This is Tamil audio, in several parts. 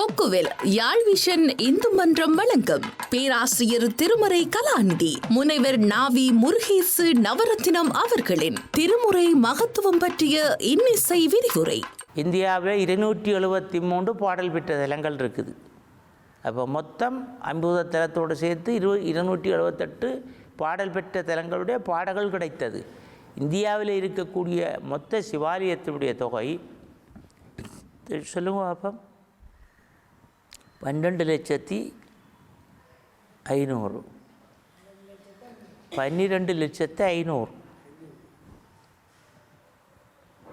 கொக்குவில் யாழ் விஷன் இந்து மன்றம் வழங்கும் பேராசிரியர் திருமறை கலாநிதி முனைவர் நாவி முருகேசு நவரத்தினம் அவர்களின் திருமுறை மகத்துவம் பற்றிய இன்னிசை விரிவுரை. இந்தியாவில் 273 பாடல் பெற்ற தலங்கள் இருக்குது. அப்போ மொத்தம் 50 தலத்தோடு சேர்த்து 278 பாடல் பெற்ற தலங்களுடைய பாடல்கள் கிடைத்தது. இந்தியாவில் இருக்கக்கூடிய மொத்த சிவாலயத்தினுடைய தொகை சொல்லுங்க பாப்பா, 12,500,000. 12,500,000.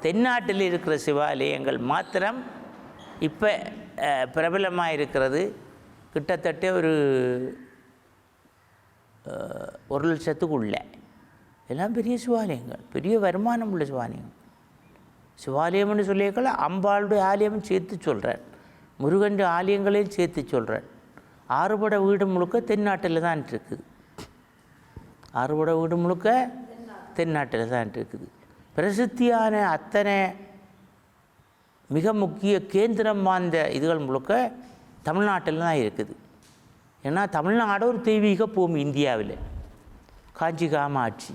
தென்னாட்டில் இருக்கிற சிவாலயங்கள் மாத்திரம் இப்போ பிரபலமாக இருக்கிறது. கிட்டத்தட்ட ஒரு 1,00,000க்குள்ள எல்லாம் பெரிய சிவாலயங்கள், பெரிய வருமானம் உள்ள சிவாலயம். சிவாலயம்னு சொல்லியிருக்கல, அம்பாளுடைய ஆலயம் சேர்த்து சொல்கிறேன், முருகன் ஆலயங்களையும் சேர்த்து சொல்கிறேன். ஆறுபட வீடு முழுக்க தென்னாட்டில் தான் இருக்குது. ஆறுபட வீடு முழுக்க தென்னாட்டில் தான் இருக்குது. பிரசித்தியான அத்தனை மிக முக்கிய கேந்திரம் வாய்ந்த இதுகள் முழுக்க தமிழ்நாட்டில் தான் இருக்குது. ஏன்னா தமிழ்நாடு ஒரு தெய்வீக பூமி. இந்தியாவில் காஞ்சி காமாட்சி,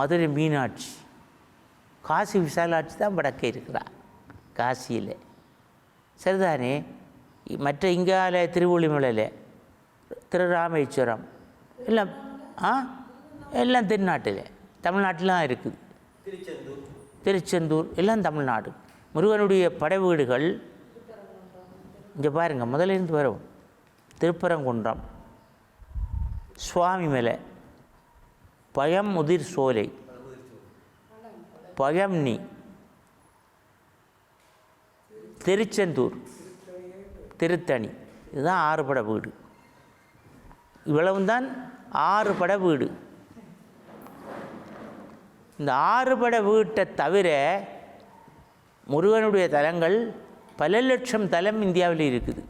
மதுரை மீனாட்சி, காசி விசாலாட்சி தான் வடக்கே இருக்கிறார் காசியில், சரிதானே. மற்ற இங்கால திருவள்ளிமலையில் திருராமேஸ்வரம் எல்லாம் எல்லாம் தென்னாட்டில் தமிழ்நாட்டில் தான் இருக்குது. திருச்செந்தூர் எல்லாம் தமிழ்நாடு. முருகனுடைய படை வீடுகள் இங்கே பாருங்கள், முதல்ல இருந்து வரும். திருப்பரங்குன்றம், சுவாமிமலை, பயம் முதிர் சோலை, பயம்னி, திருச்செந்தூர், திருத்தணி, இதுதான் 6 பட வீடு. இவ்வளவுதான் 6 பட வீடு. இந்த 6 பட வீட்டை தவிர முருகனுடைய தலங்கள் பல லட்சம் தலம் இந்தியாவில் இருக்குது.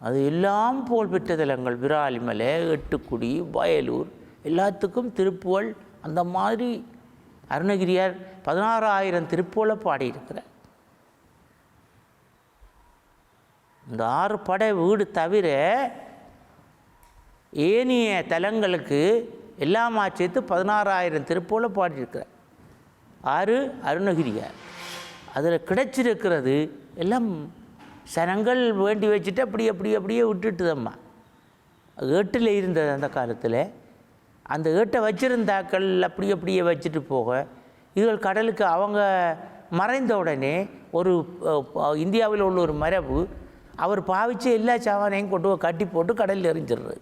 அது எல்லாம் புகழ்பெற்ற தலங்கள். விராலிமலை, எட்டுக்குடி, வயலூர், எல்லாத்துக்கும் திருப்புகழ். அந்த மாதிரி அருணகிரியார் 16,000 திருப்புகழை பாடியிருக்கிறார். இந்த 6 படை வீடு தவிர ஏனைய தலங்களுக்கு எல்லாமா சேர்த்து 16,000 திருப்புகழை பாடியிருக்கிறார். 6 அருணகிரியார். அதில் கிடைச்சிருக்கிறது எல்லாம் சனங்கள் வேண்டி வச்சுட்டு அப்படியே விட்டுட்டுதம்மா. ஏட்டில் இருந்தது அந்த காலத்தில். அந்த ஏட்டை வச்சிருந்தாக்கள் அப்படியே வச்சுட்டு போக, இதுகள் கடலுக்கு அவங்க மறைந்த உடனே ஒரு இந்தியாவில் உள்ள ஒரு மரபு, அவர் பாவிச்சு எல்லா சாமானையும் கொண்டு போய் கட்டி போட்டு கடலில் எறிஞ்சிடுறது.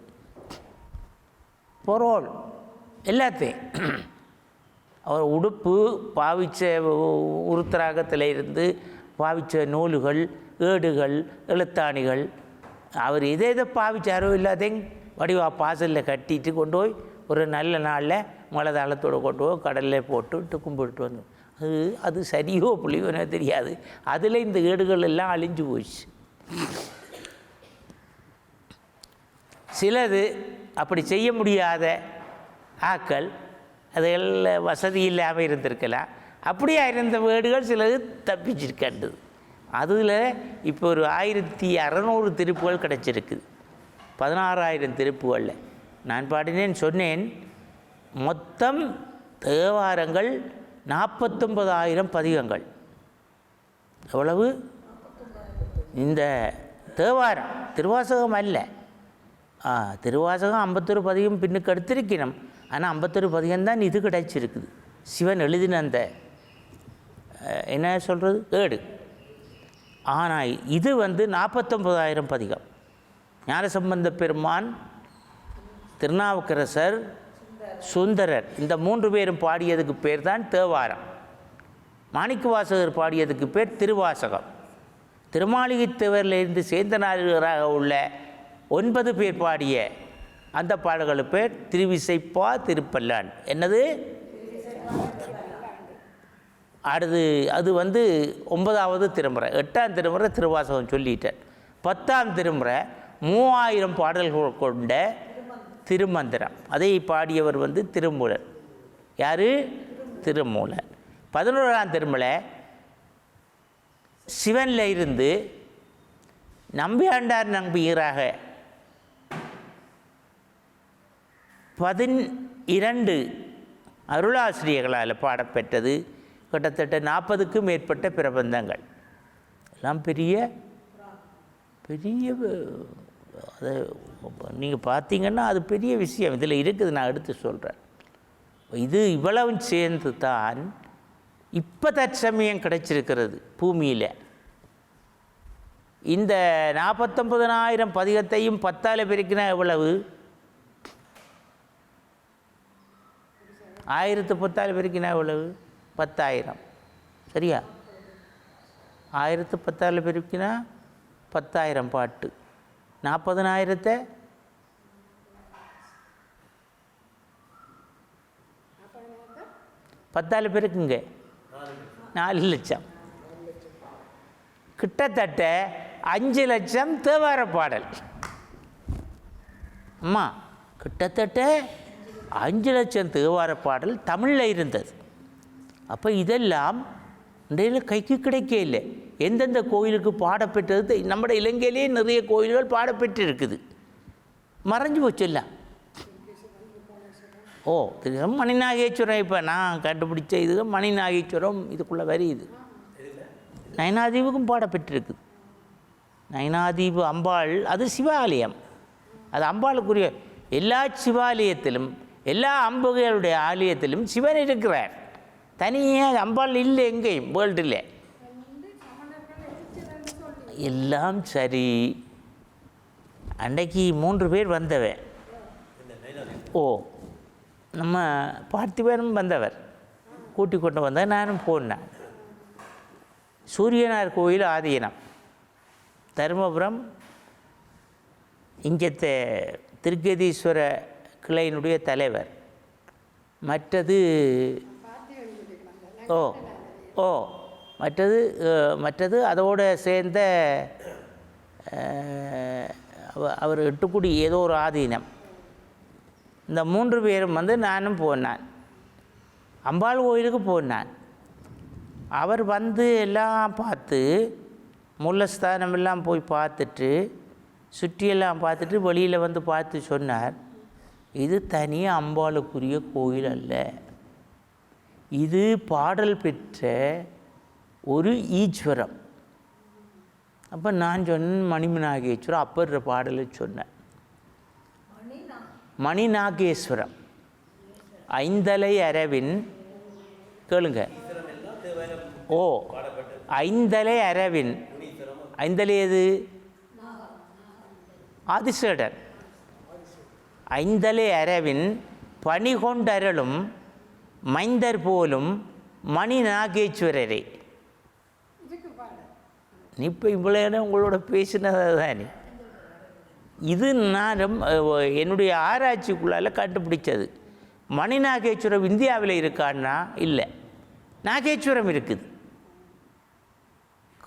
பொருள் எல்லாத்தையும், அவர் உடுப்பு, பாவிச்ச உருத்தராகத்தில் இருந்து பாவிச்ச நூல்கள், ஏடுகள், எழுத்தாணிகள், அவர் எதை பாவிச்சாரோ எல்லாத்தையும் வடிவா பாசலில் கட்டிட்டு கொண்டு போய் ஒரு நல்ல நாளில் மழை தாளத்தோடு கொண்டு போய் கடலில் போட்டு கும்பிட்டு வந்து, அது சரியோ புள்ளியோ தெரியாது. அதில் இந்த ஏடுகள் எல்லாம் அழிஞ்சு போச்சு. சிலது அப்படி செய்ய முடியாத ஆக்கள், அதுகளில் வசதி இல்லாமல் இருந்திருக்கலாம். அப்படியே இருந்த வீடுகள் சிலது தப்பிச்சிருக்காண்டது. அதில் இப்போ ஒரு 1,600 திருப்புகள் கிடச்சிருக்குது. 16,000 திருப்புகளில் நான் பாடினேன் சொன்னேன். மொத்தம் தேவாரங்கள் 49,000 பதிகங்கள். எவ்வளவு? இந்த தேவாரம் திருவாசகம் அல்ல. திருவாசகம் 51 பதிகம் பின்னுக்கு எடுத்திருக்கணும். ஆனால் 51 பதிகம்தான் இது கிடைச்சிருக்குது. சிவன் எழுதின அந்த என்ன சொல்கிறது ஏடு. ஆனால் இது 49,000 பதிகம். ஞானசம்பந்த பெருமான், திருநாவுக்கரசர், சுந்தரர், இந்த 3 பேரும் பாடியதுக்கு பேர் தான் தேவாரம். மாணிக்கவாசகர் பாடியதுக்கு பேர் திருவாசகம். திருமாளிகைத்தேவரிலிருந்து சேந்தனாராக உள்ள 9 பேர் பாடிய அந்த பாடல்கள் பேர் திருவிசைப்பா, திருப்பல்லாண்டு. என்னது? அடுத்து அது 9வது திருமுறை. 8ஆம் திருமுறை திருவாசகம் சொல்லிட்டார். 10ஆம் திருமுறை 3000 பாடல்கள் கொண்ட திருமந்திரம். அதை பாடியவர் திருமூலர். யார்? திருமூலர். 11ஆம் திருமுறை சிவனில் இருந்து நம்பியாண்டார் நம்பியராக 12 அருளாசிரியர்களால் பாடப்பெற்றது. கிட்டத்தட்ட 40க்கும் மேற்பட்ட பிரபந்தங்கள். எல்லாம் பெரிய பெரிய அது நீங்கள் பார்த்தீங்கன்னா அது பெரிய விஷயம் இதில் இருக்குது. நான் எடுத்து சொல்கிறேன். இது இவ்வளவு சேர்ந்து தான் இப்போ தற்சமயம் கிடைச்சிருக்கிறது பூமியில். இந்த 49,000 பதிகத்தையும் 10ஆல் பெருக்கினா எவ்வளவு? 1010ஆல் பெருக்கினா எவ்வளவு? 10,000. சரியா? 1010ஆல் பெருக்கினா 10,000 பாட்டு. 40,000 10ஆல் பெருக்குங்க 4 லட்சம். கிட்டத்தட்ட 5 லட்சம் தேவார பாடல். அம்மா, கிட்டத்தட்ட 5 லட்சம் தேவார பாடல் தமிழில் இருந்தது. அப்போ இதெல்லாம் இன்றையில் கைக்கு கிடைக்க இல்லை. எந்தெந்த கோயிலுக்கு பாடப்பெற்றது? நம்ம இலங்கையிலேயே நிறைய கோயில்கள் பாடப்பெற்று இருக்குது, மறைஞ்சு போச்செல்லாம். ஓ, இது மணிநாகேஸ்வரம். இப்போ நான் கண்டுபிடிச்ச இது மணிநாகேஸ்வரம் இதுக்குள்ளே வருது. நயனாதீவுக்கும் பாடப்பெற்றிருக்குது. நயனாதீவு அம்பாள் அது சிவாலயம். அது அம்பாளுக்குரிய எல்லா சிவாலயத்திலும் எல்லா அம்புகளுடைய ஆலயத்திலும் சிவன் இருக்கிறார். தனியாக அம்பாள் இல்லை எங்கேயும் வேர்ல்டில். எல்லாம் சரி. அன்றைக்கு 3 பேர் வந்தவன். ஓ, நம்ம பார்த்திபனும் வந்தவர் கூட்டி கொண்டு வந்தால் நானும் போனேன். சூரியனார் கோயில் ஆதீனம் தருமபுரம் இங்கത്തെ திருக்கதீஸ்வர கிளையினுடைய தலைவர். மற்றது மற்றது அதோடு சேர்ந்த அவர் எட்டுக்குடி ஏதோ ஒரு ஆதீனம். இந்த 3 பேரும் வந்து நானும் போனான். அம்பாள் கோயிலுக்கு போனான். அவர் வந்து எல்லாம் பார்த்து மூலஸ்தானம் எல்லாம் போய் பார்த்துட்டு சுற்றியெல்லாம் பார்த்துட்டு வெளியில் வந்து பார்த்து சொன்னார், இது தனியாக அம்பாளுக்குரிய கோயில் அல்ல, இது பாடல் பெற்ற ஒரு ஈஸ்வரம். அப்போ நான் சொன்னேன் மணிநாகேஸ்வரம். அப்பர் பாடலை சொன்னேன். மணிநாகேஸ்வரம் 5 அரவின் கேளுங்க. ஓ, 5 அரவின் 5 எது? ஆதிசேடன். 5 அரவின் பணி கொண்டருளும் மைந்தர் போலும் மணிநாகேஸ்வரரே. நீ இப்போ இவ்வளோ உங்களோட பேசினது தானே. இது நான் என்னுடைய ஆராய்ச்சிக்குள்ளால் கண்டுபிடிச்சது. மணிநாகேஸ்வரம் இந்தியாவில் இருக்கான்னா இல்லை, நாகேஸ்வரம் இருக்குது.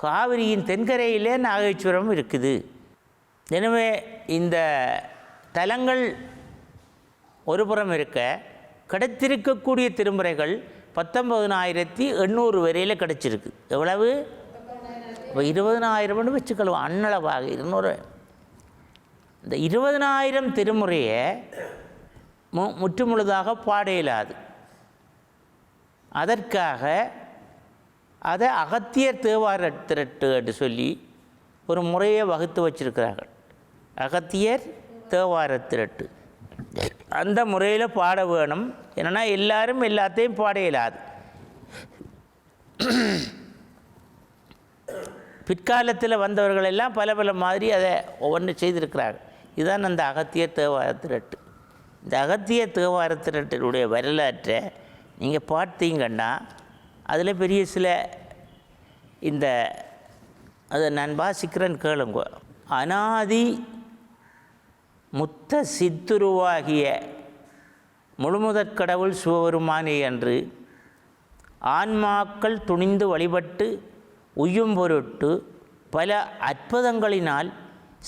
காவிரியின் தென்கரையிலே நாகேஸ்வரம் இருக்குது. எனவே இந்த தலங்கள் ஒரு புறம் இருக்க, கிடைத்திருக்கக்கூடிய திருமுறைகள் 19,800 வரையில் கிடச்சிருக்கு. எவ்வளவு? இப்போ 20,000 வச்சுக்கலாம் அன்னளவாக. 200 இந்த 20,000 திருமுறையை முற்றுமுழுதாக பாட இயலாது. அதற்காக அதை அகத்தியர் தேவார திரட்டு என்று சொல்லி ஒரு முறையை வகுத்து வச்சிருக்கிறார்கள். அகத்தியர் தேவார திரட்டு. அந்த முறையில் பாட வேணும். என்னென்னா எல்லாரும் எல்லாத்தையும் பாட இயலாது. பிற்காலத்தில் வந்தவர்கள் எல்லாம் பல பல மாதிரி அதை ஒவ்வொன்று செய்திருக்கிறாங்க. இதுதான் அந்த அகத்தியர் தேவார திரட்டு. இந்த அகத்தியர் தேவார திரட்டினுடைய வரலாற்றை நீங்கள் பார்த்தீங்கன்னா அதில் பெரிய சில இந்த அதை நான் வாசிக்கிறேன் கேளுங்க. அனாதி முத்த சித்துருவாகிய முழுமுதற் கடவுள் சிவபெருமானே என்று ஆன்மாக்கள் துணிந்து வழிபட்டு உய்யும் பொருட்டு பல அற்புதங்களினால்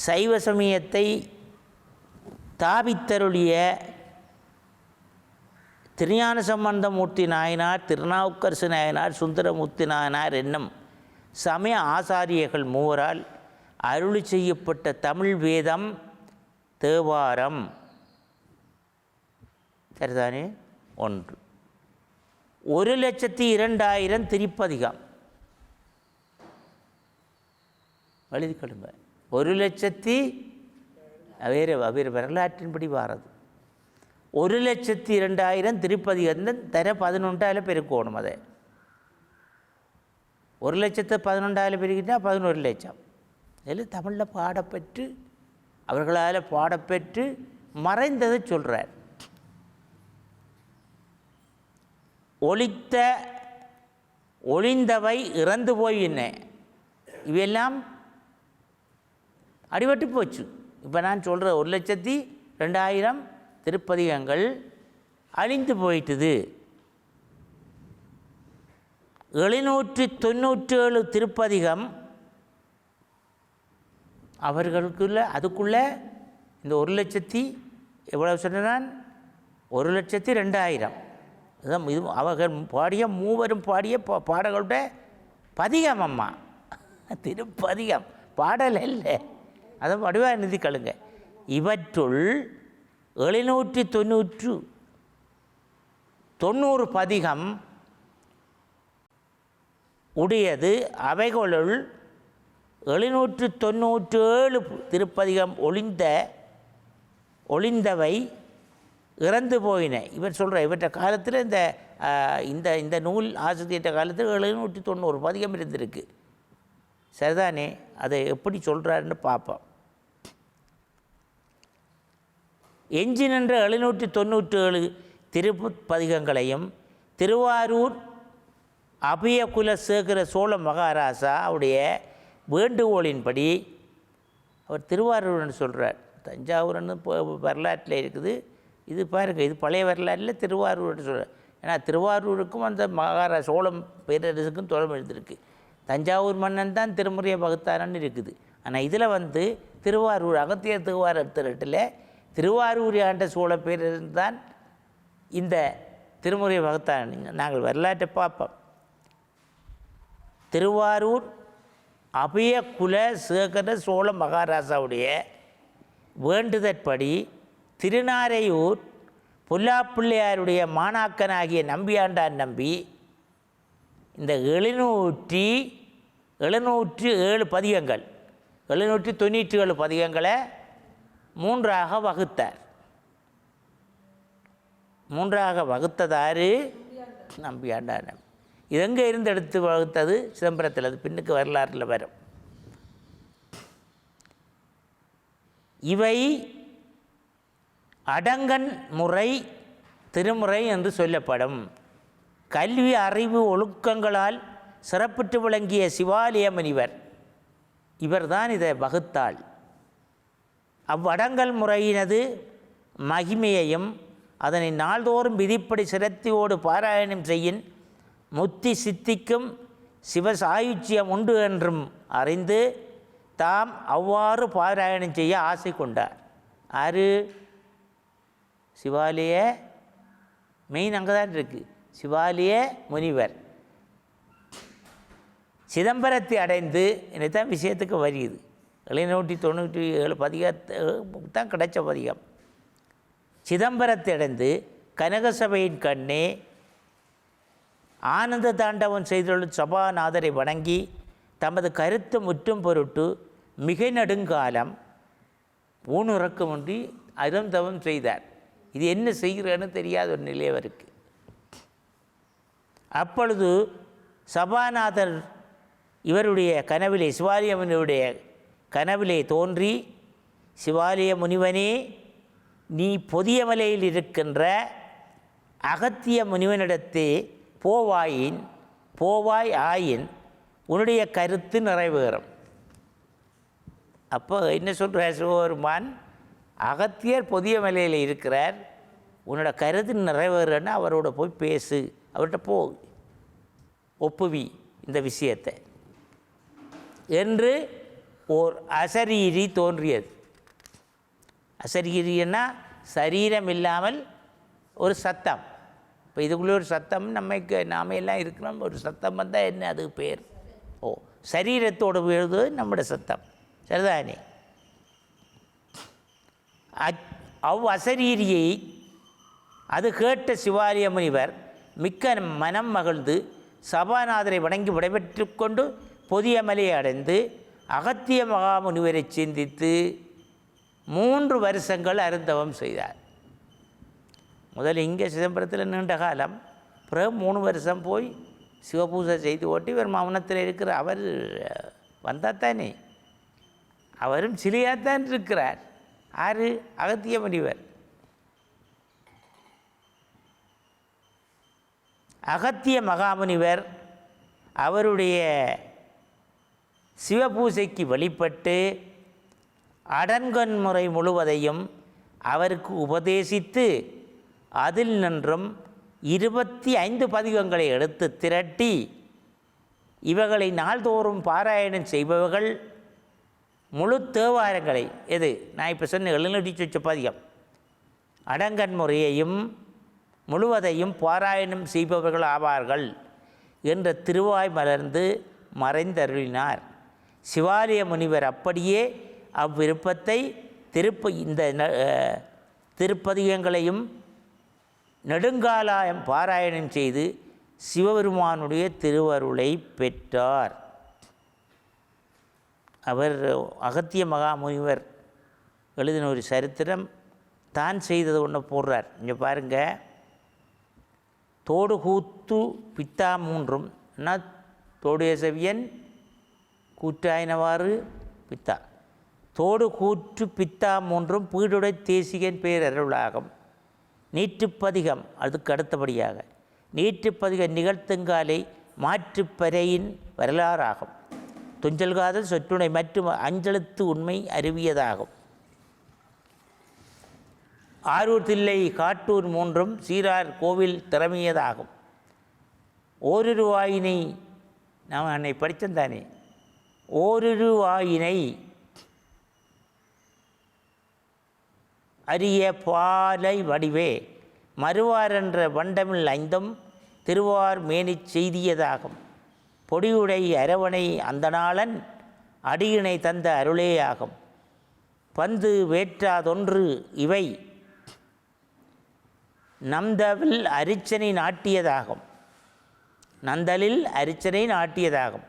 சைவ சமயத்தை தாபித்தருளிய திருஞான சம்பந்தமூர்த்தி நாயனார், திருநாவுக்கரசு நாயனார், சுந்தரமூர்த்தி நாயனார் என்னும் சமய ஆசாரியர்கள் மூவரால் அருளி செய்யப்பட்ட தமிழ் வேதம் தேவாரம். சரிதானே? 1. 1,02,000 திருப்பதிகம். எழுதிக்கொள்ளுங்க. 1,00,000 வேறு வரலாற்றின்படி வாரது. 1,02,000 திருப்பதிகம் தர 11 பெருக்கணும். அதை 1,11,000 பெருக்கிட்டா 11 லட்சம். இதில் தமிழில் பாடப்பெற்று அவர்களால் பாடப்பெற்று மறைந்ததை சொல்கிறார். ஒளிந்தவை இறந்து போயின, இவையெல்லாம் அடிபட்டு போச்சு. இப்போ நான் சொல்கிற 1,02,000 திருப்பதிகங்கள் அழிந்து போயிட்டுது. 797 திருப்பதிகம் அவர்களுக்குள்ள அதுக்குள்ளே இந்த 1,00,000 எவ்வளோ சொன்னான்? 1,02,000. இதுதான் இது அவர்கள் பாடிய மூவரும் பாடிய பாடல்களுடைய பதிகம். அம்மா திருப்பதிகம் பாடல் இல்லை, அதை வடிவாக நிதிக்கழுங்க. இவற்றுள் 790 பதிகம் உடையது. அவைகளுள் 797 திருப்பதிகம் ஒளிந்தவை இறந்து போயின. இவர் சொல்கிற இவற்ற காலத்தில் இந்த இந்த நூல் ஆசிரியற்ற காலத்தில் 790 பதிகம் இருந்திருக்கு. சரிதானே? அதை எப்படி சொல்கிறாருன்னு பார்ப்போம். எஞ்சி நின்ற 797 திருப்பதிகங்களையும் திருவாரூர் அபயகுல சேகர சோழ மகாராஜாவுடைய வேண்டுகோளின்படி அவர் திருவாரூர்னு சொல்கிறார். தஞ்சாவூர்னு வரலாற்றில் இருக்குது. இது பாருங்கள், இது பழைய வரலாற்றில் திருவாரூர்னு சொல்கிறார். ஏன்னா திருவாரூருக்கும் அந்த சோழம் பேரரசுக்கும் தொடர்பு எழுதிருக்கு. தஞ்சாவூர் மன்னன் தான் திருமுறையை வகுத்தாரன்னு இருக்குது. ஆனால் இதில் திருவாரூர் அகத்தியர் திருவாரூர் திரட்டில் திருவாரூர் ஆண்ட சோழ பேரரசு தான் இந்த திருமுறையை வகுத்தார். நாங்கள் வரலாற்றை பார்ப்போம். திருவாரூர் அபயகுல சேகர சோழ மகாராஜாவுடைய வேண்டுதற்படி திருநாரையூர் பொல்லாப்பிள்ளையாருடைய மாணாக்கனாகிய நம்பியாண்டான் நம்பி இந்த 707 பதிகங்கள் 797 பதிகங்களை 3ஆக வகுத்தார். 3ஆக வகுத்ததாரு நம்பியாண்டான் நம்பி. இது எங்கே இருந்து எடுத்து வகுத்தது? சிதம்பரத்தில். அது பின்னுக்கு வரலாற்றில் வரும். இவை அடங்கன் முறை திருமுறை என்று சொல்லப்படும். கல்வி அறிவு ஒழுக்கங்களால் சிறப்பிட்டு விளங்கிய சிவாலய முனிவர் இவர்தான் இதை வகுத்தாள். அவ்வடங்கல் முறையினது மகிமையையும் அதனை நாள்தோறும் விதிப்படி சிரத்தியோடு பாராயணம் செய்யின் முத்தி சித்திக்கும் சிவசாயுச்சியம் உண்டு என்றும் அறிந்து தாம் அவ்வாறு பாராயணம் செய்ய ஆசை கொண்டார். ஆறு? சிவாலய மெயின் அங்கே தான் இருக்குது. சிவாலய முனிவர் சிதம்பரத்தை அடைந்து என்னைத்தான் விஷயத்துக்கு வருகிறது. 797 பதிகம் கிடைச்ச பதிகம். சிதம்பரத்தை அடைந்து கனகசபையின் கண்ணே ஆனந்த தாண்டவம் செய்துள்ள சபாநாதரை வணங்கி தமது கருத்து முற்றும் பொருட்டு மிக நெடுங்காலம் ஊனுறக்கமின்றி அருந்தவம் செய்தார். இது என்ன செய்கிறேன்னு தெரியாத ஒரு நிலை அவருக்கு. அப்பொழுது சபாநாதர் இவருடைய கனவிலே சிவாலய முனிவருடைய கனவிலே தோன்றி, சிவாலய முனிவனே, நீ பொதிய மலையில் இருக்கின்ற அகத்திய முனிவனிடத்தே போவாய் ஆயின் உன்னுடைய கருத்து நிறைவேறும். அப்போ என்ன சொல்கிறார் சிவபெருமான்? அகத்தியர் பொதிய மலையில் இருக்கிறார், உன்னோட கருத்து நிறைவேறுன்னு அவரோட போய் பேசு, அவர்கிட்ட போ, ஒப்புவி இந்த விஷயத்தை என்று ஓர் அசரீரி தோன்றியது. அசரீரின்னா சரீரம் இல்லாமல் ஒரு சத்தம். இப்போ இதுக்குள்ளே ஒரு சத்தம் நாம எல்லாம் இருக்கிறோம். ஒரு சத்தம் வந்தால் என்ன அது பேர்? சரீரத்தோடு விழுது நம்முடைய சத்தம். சரிதானே? அவ் அசரீரியை அது கேட்ட சிவாலய முனிவர் மிக்க மனம் மகிழ்ந்து சபாநாதரை வணங்கி விடைபெற்று கொண்டு புதிய மலையை அடைந்து அகத்திய மகாமுனிவரை சிந்தித்து 3 வருஷங்கள் அருந்தவம் செய்தார். முதல் இங்கே சிதம்பரத்தில் நீண்ட காலம், பிறகு 3 வருஷம் போய் சிவபூஜை செய்து ஓட்டி இவர் மௌனத்தில் இருக்கிற அவர் வந்தால் தானே, அவரும் சிலையாத்தான் இருக்கிறார். ஆறு அகத்திய முனிவர். அகத்திய மகாமுனிவர் அவருடைய சிவபூசைக்கு வழிபட்டு அடங்கன்முறை முழுவதையும் அவருக்கு உபதேசித்து அதில் நின்றும் 25 பதிகங்களை எடுத்து திரட்டி இவர்களை நாள்தோறும் பாராயணம் செய்பவர்கள் முழு தேவாரங்களை எது நான் இப்போ சொன்ன 700 பதிகம் அடங்கன்முறையையும் முழுவதையும் பாராயணம் செய்பவர்கள் ஆவார்கள் என்ற திருவாய் மலர்ந்து மறைந்தருளினார். சிவாலய முனிவர் அப்படியே அவ்விருப்பத்தை இந்த திருப்பதிகங்களையும் நெடுங்காலாயம் பாராயணம் செய்து சிவபெருமானுடைய திருவருளை பெற்றார். அவர் அகத்திய மகாமுனிவர் எழுதின ஒரு சரித்திரம் தான் செய்தது ஒன்று போடுறார். இங்கே பாருங்கள், தோடு கூத்து பித்தா 3 தோடைய செவியன் கூற்றாயினவாறு பித்தா தோடு கூற்று பித்தா 3 பீடுடை தேசிகன் பேரருளாகும் நீற்றுப்பதிகம். அதுக்கு அடுத்தபடியாக நீற்றுப்பதிக நிகழ்த்துங்காலை மாற்றுப்பறையின் வரலாறாகும். துஞ்சல்காதல் சொற்றுணை மற்றும் அஞ்செழுத்து உண்மை அறிவியதாகும். ஆரூர் தில்லை காட்டூர் 3 சீரார் கோவில் திறமையதாகும். ஓரிரு வாயினை நாம் அன்னை படித்தந்தானே, ஓரிரு வாயினை அரிய பாலை வடிவே மறுவாரென்ற வண்டமிழ் 5 திருவார் மேனி செய்தியதாகும். பொடியுடை அரவணை அந்தநாளன் அடியினை தந்த அருளேயாகும். பந்து வேற்றாதொன்று இவை நந்தவில் அரிச்சனை நாட்டியதாகும். நந்தலில் அரிச்சனை நாட்டியதாகும்.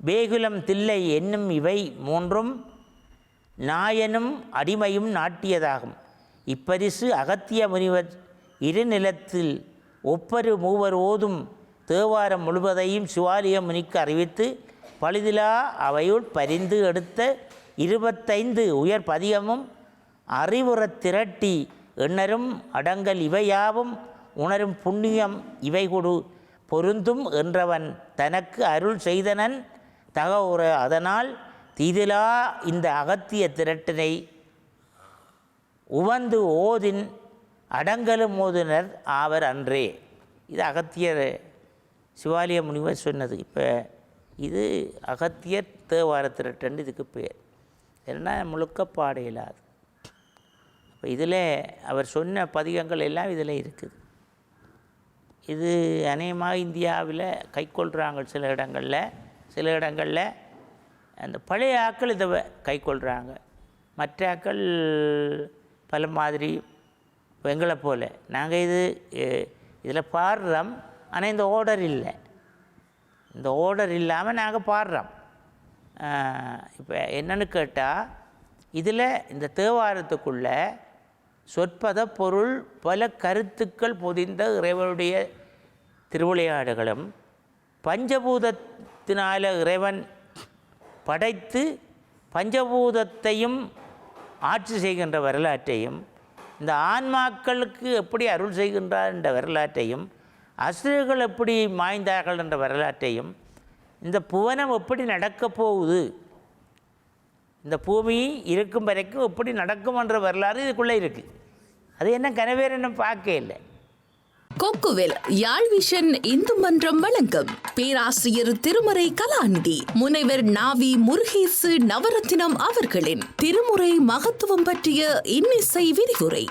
வேகுலம் தில்லை என்னும் இவை 3 நாயனும் அடிமையும் நாட்டியதாகும். இப்பரிசு அகத்திய முனிவர் இருநிலத்தில் ஒப்பரு மூவர் ஓதும் தேவாரம் முழுவதையும் சிவாலய முனிக்கு அறிவித்து பழுதிலா அவையுள் பரிந்து எடுத்த 25 உயர் பதிகமும் அறிவுறத் திரட்டி எண்ணரும் அடங்கல் இவையாவும் உணரும் புண்ணியம் இவை கொடு பொருந்தும் என்றவன் தனக்கு அருள் செய்தனன் தகவுற. அதனால் தீதிலா இந்த அகத்திய திரட்டினை உவந்து ஓதின் அடங்கலும் ஓதுனர் ஆவர் அன்றே. இது அகத்தியர் சிவாலய முனிவர் சொன்னது. இப்போ இது அகத்தியர் தேவார திரட்டுன்னு இதுக்கு பேர். ஏன்னா முழுக்க பாட இயலாது. இப்போ இதில் அவர் சொன்ன பதிகங்கள் எல்லாம் இதில் இருக்குது. இது அநேகமாக இந்தியாவில் கைக்கொள்கிறாங்க. சில இடங்களில் அந்த பழைய ஆக்கள் இதை கைக்கொள்கிறாங்க. மற்ற ஆக்கள் பல மாதிரி எங்களை போல் நாங்கள் இதில் பாடுறோம். ஆனால் இந்த ஆர்டர் இல்லை. இந்த ஆர்டர் இல்லாமல் நாங்கள் பாடுறோம். இப்போ என்னென்னு கேட்டால் இதில் இந்த தேவாரத்துக்குள்ள சொற்பத பொருள் பல கருத்துக்கள் பொதிந்த இறைவனுடைய திருவிளையாடுகளும் பஞ்சபூதத்தினால் இறைவன் படைத்து பஞ்சபூதத்தையும் ஆட்சி செய்கின்ற வரலாற்றையும் இந்த ஆன்மாக்களுக்கு எப்படி அருள் செய்கின்றார் என்ற வரலாற்றையும் அசுரர்கள் எப்படி மாய்ந்தார்கள் என்ற வரலாற்றையும் இந்த புவனம் எப்படி நடக்கப் போகுது, இந்த பூமி இருக்கும் வரைக்கும் எப்படி நடக்கும் என்ற வரலாறு இதுக்குள்ளே இருக்குது. அது என்ன கனவேறு என்ன பார்க்க இல்லை. கொக்குவில் யாழ் விஷன் இந்து மன்றம் வழங்கும் பேராசிரியர் திருமறை கலாநிதி முனைவர் நாவி முருகேசு நவரத்தினம் அவர்களின் திருமுறை மகத்துவம் பற்றிய இன்னிசை விரிவுரை.